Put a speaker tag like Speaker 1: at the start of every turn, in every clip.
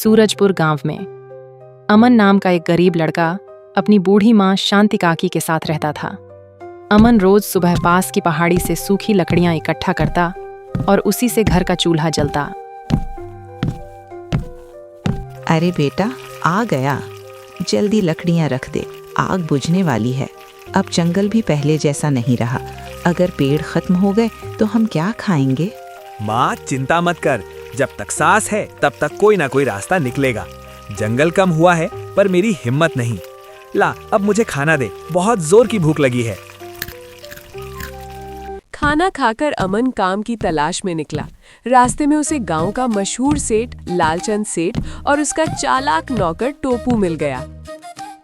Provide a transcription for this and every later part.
Speaker 1: सूरजपुर गांव में अमन नाम का एक गरीब लड़का अपनी बूढ़ी माँ शांति काकी के साथ रहता था। अमन रोज सुबह पास की पहाड़ी से सूखी लकड़ियां इकट्ठा करता और उसी से घर का चूल्हा जलता।
Speaker 2: अरे बेटा, आ गया। जल्दी लकड़ियां रख दे, आग बुझने वाली है। अब जंगल भी पहले जैसा नहीं रहा। अगर पेड़ खत्म हो गए तो हम क्या खाएंगे?
Speaker 3: माँ चिंता मत कर, जब तक सांस है तब तक कोई ना कोई रास्ता निकलेगा। जंगल कम हुआ है पर मेरी हिम्मत नहीं। ला अब मुझे खाना दे, बहुत जोर की भूख लगी है।
Speaker 4: खाना खाकर अमन काम की तलाश में निकला। रास्ते में उसे गांव का मशहूर सेठ लालचंद सेठ और उसका चालाक नौकर टोपू मिल गया।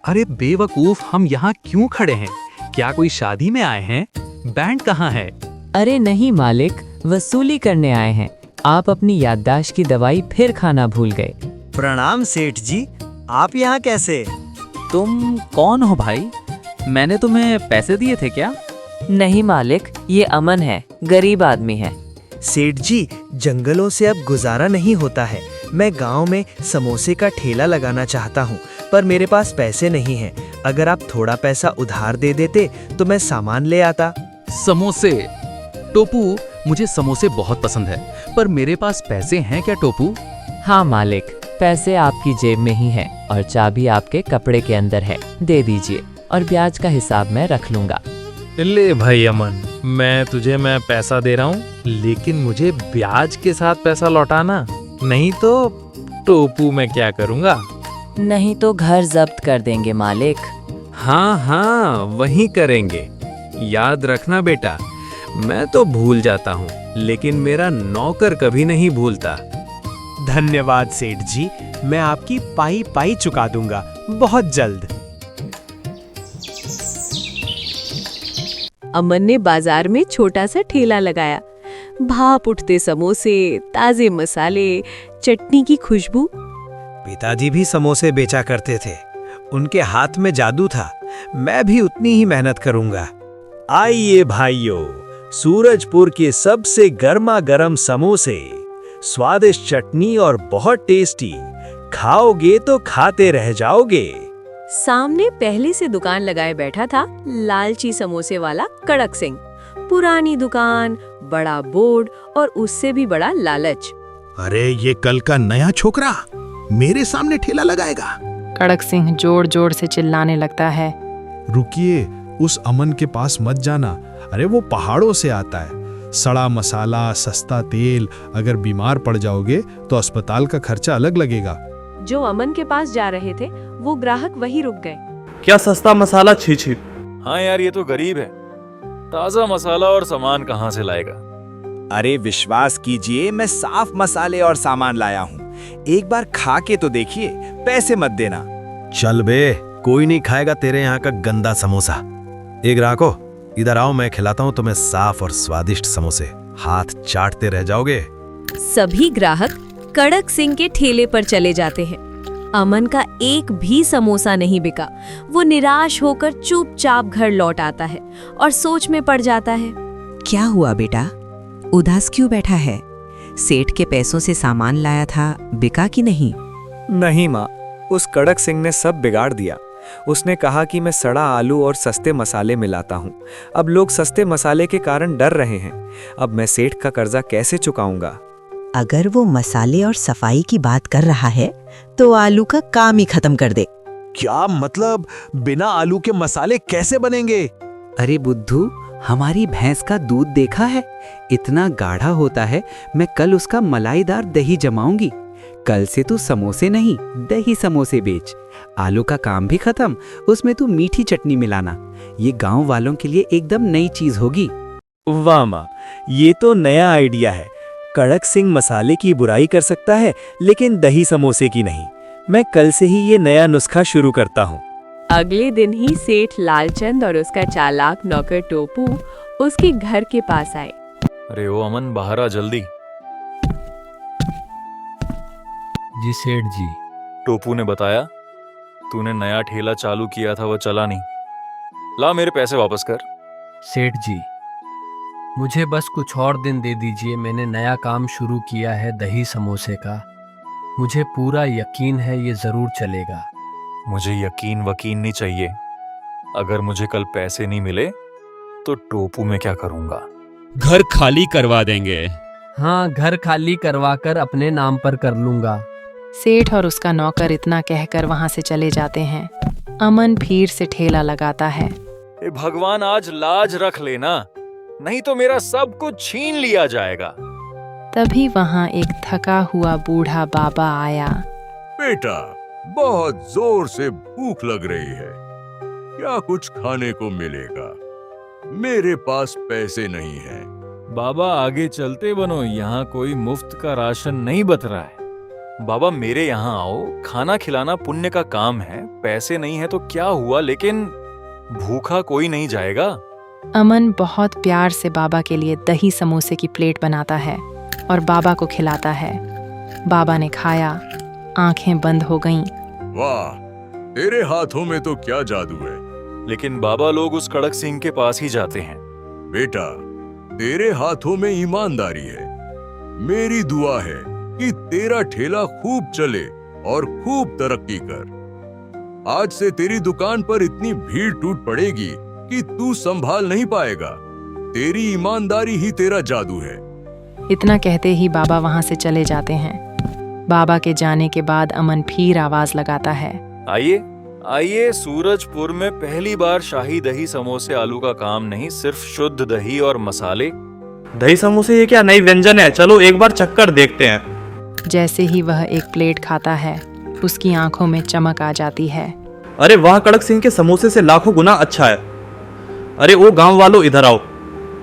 Speaker 5: अरे बेवकूफ, हम यहाँ क्यों खड़े हैं? क्या कोई शादी में आए हैं? बैंड कहाँ है?
Speaker 6: अरे नहीं मालिक, वसूली करने आए हैं। आप अपनी याददाश्त की दवाई फिर खाना भूल गए।
Speaker 7: प्रणाम सेठ जी, आप यहाँ कैसे?
Speaker 5: तुम कौन हो भाई? मैंने तुम्हें पैसे दिए थे क्या?
Speaker 6: नहीं मालिक, ये अमन है, गरीब आदमी है।
Speaker 7: सेठ जी, जंगलों से अब गुजारा नहीं होता है। मैं गांव में समोसे का ठेला लगाना चाहता हूँ, पर मेरे पास पैसे नहीं हैं। अगर आप थोड़ा पैसा उधार दे देते तो मैं सामान ले आता।
Speaker 5: समोसे? टोपू, मुझे समोसे बहुत पसंद है, पर मेरे पास पैसे हैं क्या टोपू?
Speaker 6: हाँ मालिक, पैसे आपकी जेब में ही है और चाबी आपके कपड़े के अंदर है। दे दीजिए और ब्याज का हिसाब मैं रख लूंगा।
Speaker 8: ले भाई अमन, मैं पैसा दे रहा हूँ, लेकिन मुझे ब्याज के साथ पैसा लौटाना, नहीं तो टोपू मैं क्या करूँगा?
Speaker 6: नहीं तो घर जब्त कर देंगे मालिक।
Speaker 8: हाँ, वही करेंगे। याद रखना बेटा, मैं तो भूल जाता हूँ, लेकिन मेरा नौकर कभी नहीं भूलता।
Speaker 3: धन्यवाद सेठ जी, मैं आपकी पाई पाई चुका दूंगा बहुत जल्द।
Speaker 4: अमन ने बाजार में छोटा सा ठेला लगाया। भाप उठते समोसे, ताजे मसाले, चटनी की खुशबू।
Speaker 3: पिताजी भी समोसे बेचा करते थे, उनके हाथ में जादू था। मैं भी उतनी ही मेहनत करूंगा। आइए भाइयों, सूरजपुर के सबसे गर्मा गर्म समोसे, स्वादिष्ट चटनी और बहुत टेस्टी। खाओगे तो खाते रह जाओगे।
Speaker 4: सामने पहले से दुकान लगाए बैठा था लालची समोसे वाला कड़क सिंह। पुरानी दुकान, बड़ा बोर्ड और उससे भी बड़ा लालच।
Speaker 9: अरे ये कल का नया छोकरा मेरे सामने ठेला लगाएगा।
Speaker 1: कड़क सिंह जोर जोर से चिल्लाने लगता है।
Speaker 9: रुकिए, उस अमन के पास मत जाना। अरे वो पहाड़ों से आता है। सड़ा मसाला, सस्ता तेल। अगर बीमार पड़ जाओगे तो अस्पताल का खर्चा अलग लगेगा।
Speaker 4: जो अमन के पास जा रहे थे वो ग्राहक वहीं रुक गए।
Speaker 10: क्या सस्ता मसाला? छी।
Speaker 11: हाँ यार, ये तो गरीब है, ताजा मसाला और सामान कहाँ से लाएगा?
Speaker 3: अरे विश्वास कीजिए, मैं साफ मसाले और सामान लाया हूँ। एक बार खा के तो देखिए, पैसे मत देना।
Speaker 9: चल बे, कोई नहीं खाएगा तेरे यहाँ का गंदा समोसा। एक ग्राहको, इधर आओ, मैं खिलाता हूँ तुम्हें साफ और स्वादिष्ट समोसे। हाथ चाटते रह जाओगे।
Speaker 4: सभी ग्राहक कड़क सिंह के ठेले पर चले जाते हैं। अमन का एक भी समोसा नहीं बिका। वो निराश होकर चुपचाप घर लौट आता है और सोच में पड़ जाता है।
Speaker 2: क्या हुआ बेटा, उदास क्यों बैठा है? सेठ के पैसों से सामान लाया था, बिका कि नहीं?
Speaker 3: नहीं माँ, उस कड़क सिंह ने सब बिगाड़ दिया। उसने कहा कि मैं सड़ा आलू और सस्ते मसाले मिलाता हूँ। अब लोग सस्ते मसाले के कारण डर रहे हैं। अब मैं सेठ का कर्जा कैसे चुकाऊंगा?
Speaker 2: अगर वो मसाले और सफाई की बात कर रहा है तो आलू का काम ही खत्म कर दे।
Speaker 9: क्या मतलब? बिना आलू के मसाले कैसे बनेंगे?
Speaker 5: अरे बुद्धू, हमारी भैंस का दूध देखा है? इतना गाढ़ा होता है। मैं कल उसका मलाईदार दही जमाऊंगी। कल से तू समोसे नहीं, दही समोसे बेच। आलू का काम भी खत्म, उसमें तू मीठी चटनी मिलाना। ये गांव वालों के लिए एकदम नई चीज होगी।
Speaker 3: वाह माँ, ये तो नया आइडिया है। कड़क सिंह मसाले की बुराई कर सकता है, लेकिन दही समोसे की नहीं। मैं कल से ही ये नया नुस्खा शुरू करता हूँ।
Speaker 4: अगले दिन ही सेठ लालचंद और उसका चालाक नौकर टोपू उसके घर के पास आए।
Speaker 11: अरे ओ अमन, बाहर आ जल्दी।
Speaker 10: जी सेठ जी।
Speaker 11: टोपू ने बताया तूने नया ठेला चालू किया था, वो चला नहीं। ला मेरे पैसे वापस कर।
Speaker 10: सेठ जी, मुझे बस कुछ और दिन दे दीजिए। मैंने नया काम शुरू किया है दही समोसे का। मुझे पूरा यकीन है ये जरूर चलेगा।
Speaker 11: मुझे यकीन वकीन नहीं चाहिए। अगर मुझे कल पैसे नहीं मिले तो टोपू में क्या करूंगा?
Speaker 12: घर खाली करवा देंगे।
Speaker 10: हाँ, घर खाली करवाकर अपने नाम पर कर लूंगा।
Speaker 1: सेठ और उसका नौकर इतना कहकर वहां से चले जाते हैं। अमन फिर से ठेला लगाता है।
Speaker 11: ए भगवान, आज लाज रख लेना, नहीं तो मेरा सब कुछ छीन लिया जाएगा।
Speaker 1: तभी वहां एक थका हुआ बूढ़ा बाबा आया।
Speaker 13: बेटा, बहुत जोर से भूख लग रही है, क्या कुछ खाने को मिलेगा? मेरे पास पैसे नहीं हैं।
Speaker 11: बाबा आगे चलते बनो, यहाँ कोई मुफ्त का राशन नहीं बट रहा है। बाबा मेरे यहाँ आओ, खाना खिलाना पुण्य का काम है। पैसे नहीं है तो क्या हुआ, लेकिन भूखा कोई नहीं जाएगा।
Speaker 1: अमन बहुत प्यार से बाबा के लिए दही समोसे की प्लेट बनाता है और बाबा को खिलाता है। बाबा ने खाया, आंखें बंद हो गईं।
Speaker 13: वाह, तेरे हाथों में तो क्या जादू है।
Speaker 11: लेकिन बाबा लोग उस कड़क सिंह के पास ही जाते हैं।
Speaker 13: बेटा, तेरे हाथों में ईमानदारी है। मेरी दुआ है कि तेरा ठेला खूब चले और खूब तरक्की कर। आज से तेरी दुकान पर इतनी भीड़ टूट पड़ेगी कि तू संभाल नहीं पाएगा। तेरी ईमानदारी ही तेरा जादू है।
Speaker 1: इतना कहते ही बाबा वहां से चले जाते हैं। बाबा के जाने के बाद अमन फिर आवाज लगाता है।
Speaker 11: आइए आइए, सूरजपुर में पहली बार शाही दही समोसे आलू का काम नहीं, सिर्फ शुद्ध दही और मसाले।
Speaker 10: दही समोसे ये क्या नई व्यंजन है? चलो एक बार चक्कर देखते हैं।
Speaker 1: जैसे ही वह एक प्लेट खाता है, उसकी आंखों में चमक आ जाती है।
Speaker 10: अरे वाह, कड़क सिंह के समोसे से लाखों गुना अच्छा है। अरे ओ गांव वालों, इधर आओ,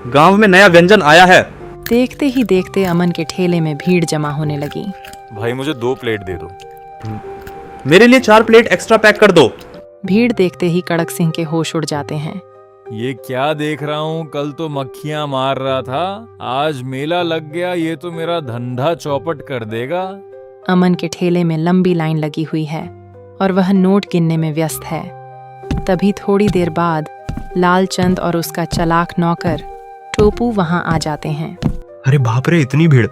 Speaker 10: गांव में नया व्यंजन आया है।
Speaker 1: देखते ही देखते अमन के ठेले में भीड़ जमा होने लगी।
Speaker 11: भाई मुझे 2 प्लेट दे दो।
Speaker 10: मेरे लिए 4 प्लेट एक्स्ट्रा पैक कर दो।
Speaker 1: भीड़ देखते ही कड़क सिंह के होश उड़ जाते हैं।
Speaker 11: ये क्या देख रहा हूँ? कल तो मक्खियां मार रहा था, आज मेला लग गया। ये तो मेरा धंधा चौपट कर देगा।
Speaker 1: अमन के ठेले में लंबी लाइन लगी हुई है और वह नोट गिनने में व्यस्त है। तभी थोड़ी देर बाद लालचंद और उसका चालाक नौकर टोपू वहां आ जाते हैं।
Speaker 7: अरे बाप रे, इतनी भीड़!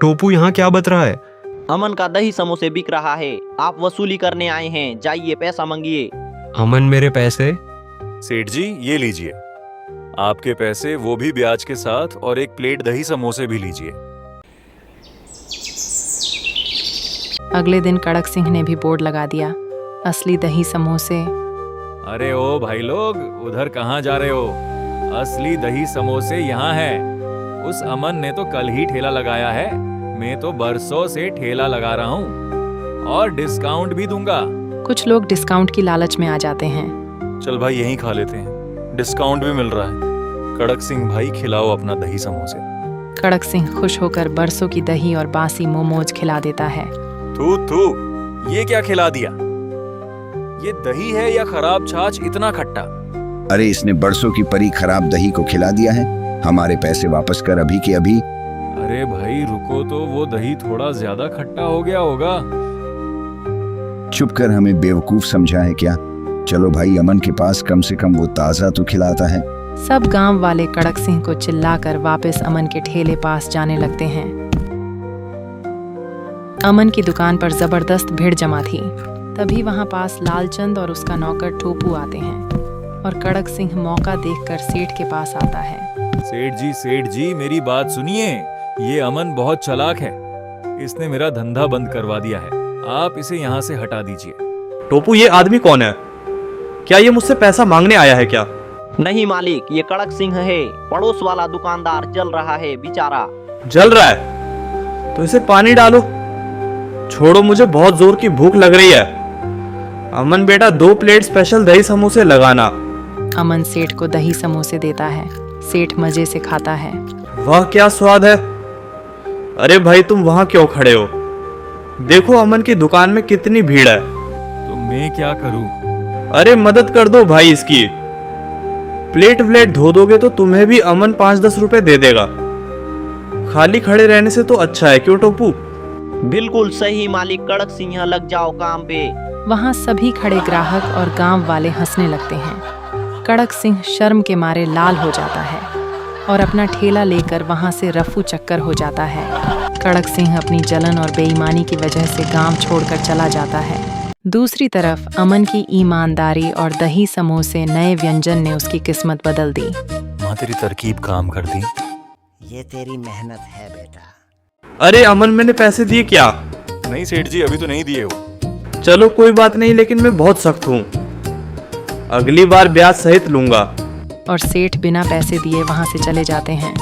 Speaker 7: टोपू यहाँ क्या बत रहा है?
Speaker 14: अमन का दही समोसे बिक रहा है, आप वसूली करने आए हैं, जाइए पैसा मांगिए।
Speaker 7: अमन, मेरे पैसे?
Speaker 11: सेठ जी ये लीजिए आपके पैसे, वो भी ब्याज के साथ, और 1 प्लेट दही समोसे भी लीजिए।
Speaker 1: अगले दिन कड़क सिंह ने भी बोर्ड लगा दिया, असली दही समोसे।
Speaker 11: अरे ओ भाई लोग, उधर कहाँ जा रहे हो? असली दही समोसे यहाँ है। उस अमन ने तो कल ही ठेला लगाया है, मैं तो बरसों से ठेला लगा रहा हूँ और डिस्काउंट भी दूंगा।
Speaker 1: कुछ लोग डिस्काउंट की लालच में आ जाते हैं।
Speaker 11: चल भाई यहीं खा लेते हैं, डिस्काउंट भी मिल रहा है। कड़क सिंह भाई खिलाओ अपना दही समोसे।
Speaker 1: कड़क सिंह खुश होकर बरसों की दही और बासी मोमोज खिला देता है।
Speaker 11: थू थू, ये क्या खिला दिया? ये दही है या खराब छाछ, इतना खट्टा?
Speaker 15: अरे इसने बरसों की परी खराब दही को खिला दिया है। हमारे पैसे वापस कर अभी के अभी।
Speaker 11: अरे भाई रुको तो, वो दही थोड़ा ज्यादा खट्टा हो गया होगा।
Speaker 15: चुप कर, हमें बेवकूफ समझा है क्या? चलो भाई, अमन के पास कम से कम वो ताजा तो खिलाता है।
Speaker 1: सब गांव वाले कड़क सिंह को चिल्लाकर वापस अमन के ठेले पास जाने लगते हैं। अमन की दुकान पर जबरदस्त भीड़ जमा थी। तभी वहां पास लालचंद और उसका नौकर टोपू आते हैं और कड़क सिंह मौका देखकर सेठ के पास आता है।
Speaker 11: सेठ जी मेरी बात सुनिए, ये अमन बहुत चालाक है, इसने मेरा धंधा बंद करवा दिया है, आप इसे यहाँ से हटा दीजिए।
Speaker 10: टोपू, ये आदमी कौन है? क्या ये मुझसे पैसा मांगने आया है क्या?
Speaker 14: नहीं मालिक, ये कड़क सिंह है, पड़ोस वाला दुकानदार जल रहा है बेचारा।
Speaker 10: जल रहा है तो इसे पानी डालो। छोड़ो, मुझे बहुत जोर की भूख लग रही है। अमन बेटा, 2 प्लेट स्पेशल दही समोसे लगाना।
Speaker 1: अमन सेठ को दही समोसे देता है। सेठ मजे से खाता है।
Speaker 10: वाह क्या स्वाद है। अरे भाई, तुम वहां क्यों खड़े हो? देखो अमन की दुकान में कितनी भीड़ है।
Speaker 11: तो मैं क्या करूं?
Speaker 10: अरे मदद कर दो भाई इसकी। प्लेट व्लेट धो दोगे तो तुम्हें भी अमन 5-10 रुपए दे देगा। खाली खड़े रहने से तो अच्छा है, क्यों टोपू?
Speaker 14: बिल्कुल सही मालिक, कड़क सिंह, लग जाओ काम पे।
Speaker 1: वहाँ सभी खड़े ग्राहक और गांव वाले हंसने लगते हैं। कड़क सिंह शर्म के मारे लाल हो जाता है। और अपना ठेला लेकर वहां से रफू चक्कर हो जाता है। कड़क सिंह अपनी जलन और बेईमानी की वजह से गांव छोड़कर चला जाता है। दूसरी तरफ अमन की ईमानदारी और दही समोसे नए व्यंजन ने उसकी किस्मत बदल दी।
Speaker 11: माँ तेरी तरकीब काम कर दी।
Speaker 16: ये तेरी मेहनत है बेटा।
Speaker 10: अरे अमन, मैंने पैसे दिए क्या?
Speaker 11: नहीं सेठ जी, अभी तो नहीं दिए हो।
Speaker 10: चलो कोई बात नहीं, लेकिन मैं बहुत सख्त हूँ, अगली बार ब्याज सहित लूंगा।
Speaker 1: और सेठ बिना पैसे दिए वहां से चले जाते हैं।